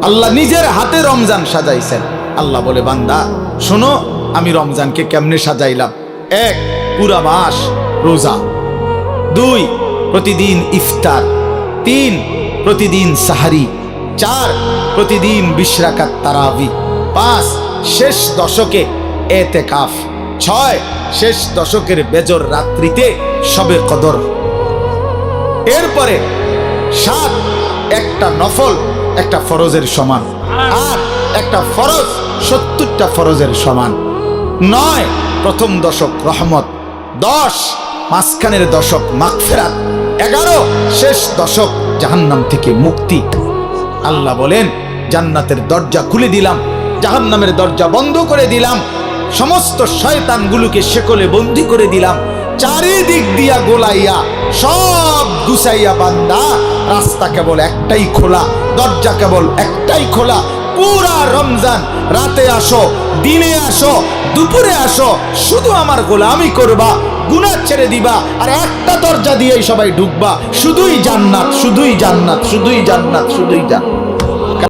আল্লাহ নিজের হাতে রমজান সাজাইছেন। আল্লাহ বলে, বান্দা শোনো আমি রমজানকে কেমনে সাজাইলাম। 1, পুরা মাস রোজা। 2, প্রতিদিন ইফতার। 3, প্রতিদিন সাহারি। 4, প্রতিদিন 20 রাকাত তারাবি। 5, শেষ দশকে এতেকাফ। 6, শেষ দশকের বেজর রাত্রিতে শবে কদর। এরপরে 7, একটা নফল একটা ফরজের সমান। 8, একটা ফরজ 70টা ফরজের সমান। 9, প্রথম দশক রহমত। 10, মাঝখানের দশক মাগফিরাত। 11, শেষ দশক জাহান্নাম থেকে মুক্তি। আল্লাহ বলেন, জান্নাতের দরজা খুলে দিলাম, জাহান্নামের দরজা বন্ধ করে দিলাম, সমস্ত শয়তানগুলোকে শেকলে বন্দী করে দিলাম, চারিদিক দিয়া গোলাইয়া সব গুছাইয়া বান্দা রাস্তা কেবল একটাই খোলা, দরজা কেবল একটাই খোলা। পুরা রমজান রাতে আসো, দিনে আসো, দুপুরে আসো, শুধু আমার গোলামি করবা, গুনাহ ছেড়ে দিবা, আর একটা দরজা দিয়েই সবাই ঢুকবা। শুধুই জান্নাত, শুধুই জান্নাত, শুধুই জান্নাত, শুধুই জান্নাত।